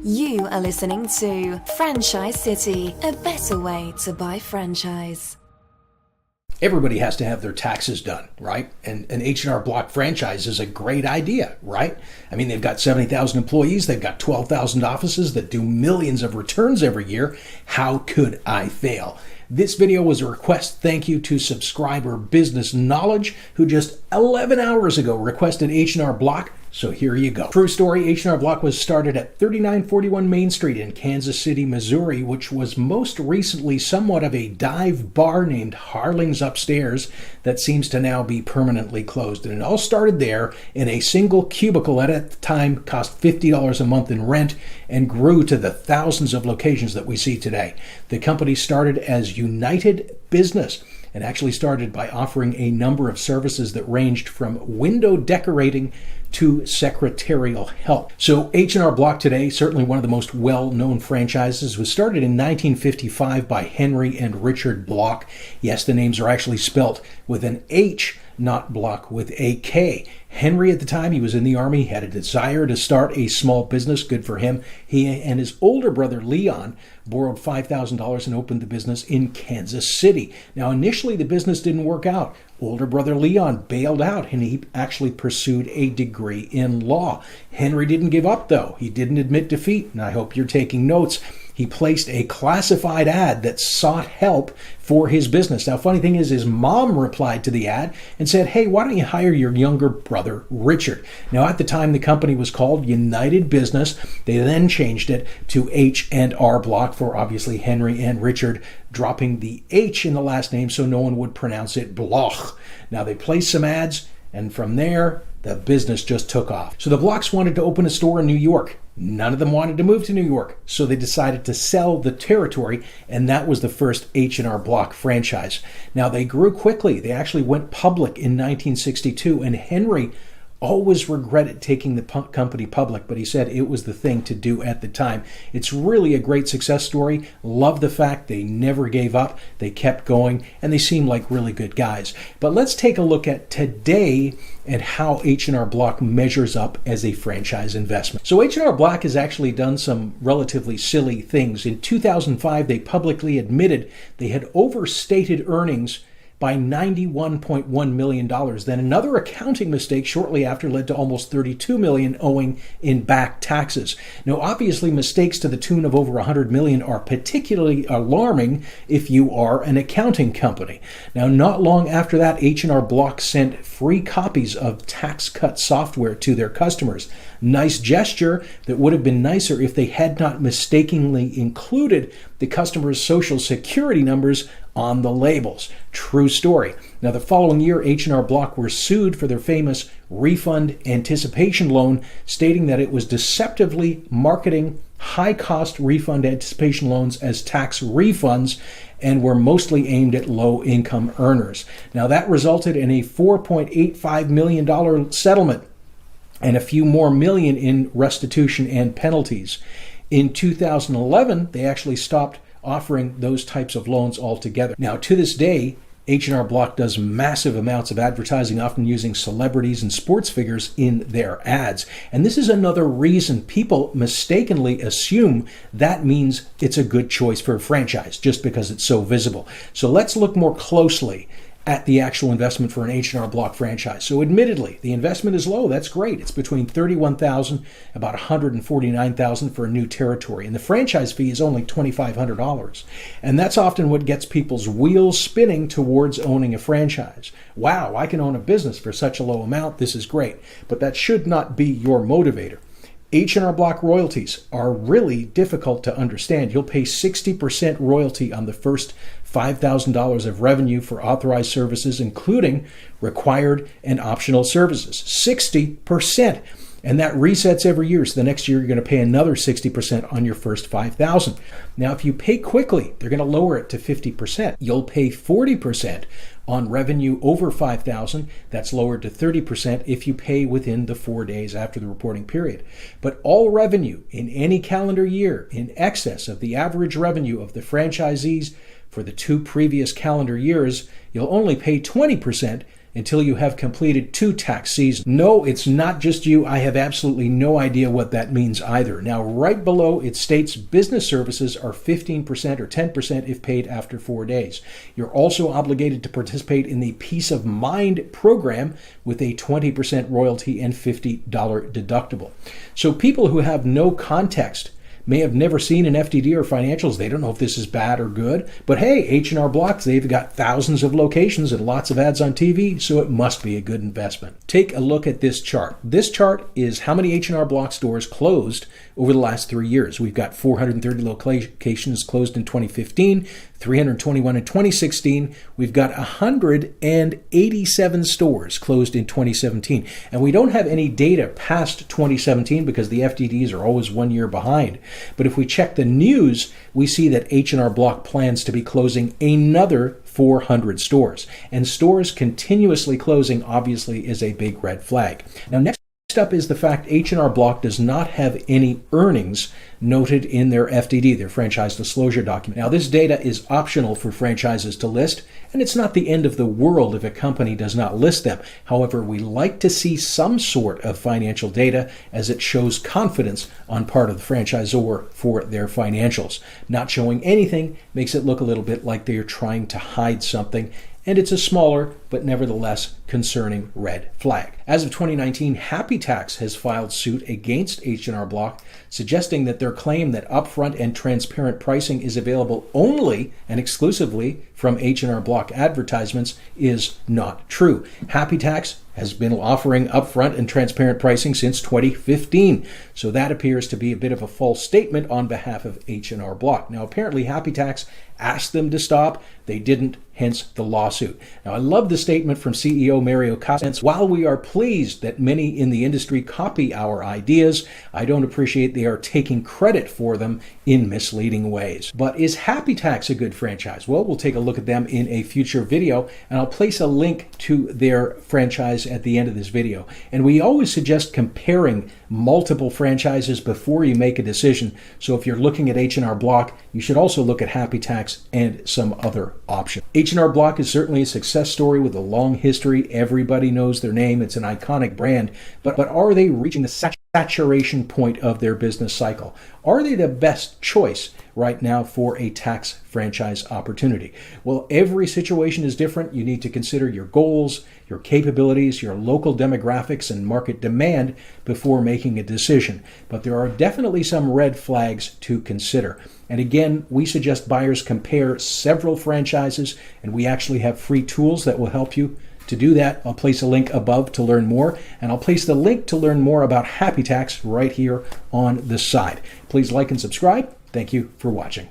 You are listening to Franchise City, a better way to buy franchise. Everybody has to have their taxes done, right? And an H&R Block franchise is a great idea, right? I mean, they've got 70,000 employees. They've got 12,000 offices that do millions of returns every year. How could I fail? This video was a request. Thank you to subscriber Business Knowledge, who just 11 hours ago requested H&R Block. So here you go. True story, H&R Block was started at 3941 Main Street in Kansas City, Missouri, which was most recently somewhat of a dive bar named Harling's Upstairs that seems to now be permanently closed. And it all started there in a single cubicle that at the time cost $50 a month in rent and grew to the thousands of locations that we see today. The company started as United Business and actually started by offering a number of services that ranged from window decorating to secretarial help. So H&R Block today, certainly one of the most well-known franchises, was started in 1955 by Henry and Richard Bloch. Yes, the names are actually spelt with an H, not Block with a K. Henry, at the time, he was in the Army, had a desire to start a small business. Good for him. He and his older brother, Leon, borrowed $5,000 and opened the business in Kansas City. Now, initially, the business didn't work out. Older brother Leon bailed out, and he actually pursued a degree in law. Henry didn't give up, though. He didn't admit defeat, and I hope you're taking notes. He placed a classified ad that sought help for his business. Now, funny thing is, his mom replied to the ad and said, hey, why don't you hire your younger brother, Richard? Now, at the time, the company was called United Business. They then changed it to H&R Block for obviously Henry and Richard, dropping the H in the last name so no one would pronounce it Bloch. Now, they placed some ads, and from there, the business just took off. So the Blochs wanted to open a store in New York. None of them wanted to move to New York, so they decided to sell the territory, and that was the first H&R Block franchise. Now, they grew quickly. They actually went public in 1962, and Henry always regretted taking the company public, but he said it was the thing to do at the time. It's really a great success story. Love the fact they never gave up. They kept going, and they seem like really good guys. But let's take a look at today and how H&R Block measures up as a franchise investment. So H&R Block has actually done some relatively silly things. In 2005, they publicly admitted they had overstated earnings by $91.1 million. Then another accounting mistake shortly after led to almost $32 million owing in back taxes. Now, obviously, mistakes to the tune of over $100 million are particularly alarming if you are an accounting company. Now, not long after that, H&R Block sent free copies of tax cut software to their customers. Nice gesture that would have been nicer if they had not mistakenly included the customer's social security numbers on the labels. True story. Now, the following year, H&R Block were sued for their famous refund anticipation loan, stating that it was deceptively marketing high-cost refund anticipation loans as tax refunds and were mostly aimed at low-income earners. Now, that resulted in a $4.85 million settlement and a few more million in restitution and penalties. In 2011, they actually stopped offering those types of loans altogether. Now, to this day, H&R Block does massive amounts of advertising, often using celebrities and sports figures in their ads. And this is another reason people mistakenly assume that means it's a good choice for a franchise, just because it's so visible. So let's look more closely at the actual investment for an H&R Block franchise. So admittedly, the investment is low. That's great. It's between $31,000, about $149,000 for a new territory. And the franchise fee is only $2,500. And that's often what gets people's wheels spinning towards owning a franchise. Wow, I can own a business for such a low amount. This is great. But that should not be your motivator. H&R Block royalties are really difficult to understand. You'll pay 60% royalty on the first $5,000 of revenue for authorized services, including required and optional services. 60%. And that resets every year. So the next year, you're going to pay another 60% on your first $5,000. Now, if you pay quickly, they're going to lower it to 50%. You'll pay 40% on revenue over $5,000. That's lowered to 30% if you pay within the 4 days after the reporting period. But all revenue in any calendar year in excess of the average revenue of the franchisees for the 2 previous calendar years, you'll only pay 20% until you have completed 2 tax seasons. No, it's not just you. I have absolutely no idea what that means either. Now, right below it states business services are 15% or 10% if paid after 4 days. You're also obligated to participate in the Peace of Mind program with a 20% royalty and $50 deductible. So people who have no context may have never seen an FDD or financials. They don't know if this is bad or good. But hey, H&R Block, they've got thousands of locations and lots of ads on TV, so it must be a good investment. Take a look at this chart. This chart is how many H&R Block stores closed over the last 3 years. We've got 430 locations closed in 2015, 321 in 2016. We've got 187 stores closed in 2017. And we don't have any data past 2017 because the FDDs are always 1 year behind. But if we check the news, we see that H&R Block plans to be closing another 400 stores. And stores continuously closing obviously is a big red flag. Now, next up is the fact H&R Block does not have any earnings noted in their FDD, their franchise disclosure document. Now, this data is optional for franchises to list, and it's not the end of the world if a company does not list them. However, we like to see some sort of financial data as it shows confidence on part of the franchisor for their financials. Not showing anything makes it look a little bit like they're trying to hide something, and it's a smaller but nevertheless concerning red flag. As of 2019, Happy Tax has filed suit against H&R Block, suggesting that their claim that upfront and transparent pricing is available only and exclusively from H&R Block advertisements is not true. Happy Tax has been offering upfront and transparent pricing since 2015, so that appears to be a bit of a false statement on behalf of H&R Block. Now, apparently Happy Tax asked them to stop. They didn't, hence the lawsuit. Now, I love the statement from CEO Mario Casas. While we are pleased that many in the industry copy our ideas, I don't appreciate they are taking credit for them in misleading ways. But is Happy Tax a good franchise? Well, we'll take a look at them in a future video, and I'll place a link to their franchise at the end of this video. And we always suggest comparing multiple franchises before you make a decision. So if you're looking at H&R Block, you should also look at Happy Tax and some other options. H&R Block is certainly a success story with a long history. Everybody knows their name. It's an iconic brand. But are they reaching the saturation point of their business cycle? Are they the best choice right now for a tax franchise opportunity? Well, every situation is different. You need to consider your goals, your capabilities, your local demographics, and market demand before making a decision. But there are definitely some red flags to consider. And again, we suggest buyers compare several franchises, and we actually have free tools that will help you to do that. I'll place a link above to learn more, and I'll place the link to learn more about Happy Tax right here on the side. Please like and subscribe. Thank you for watching.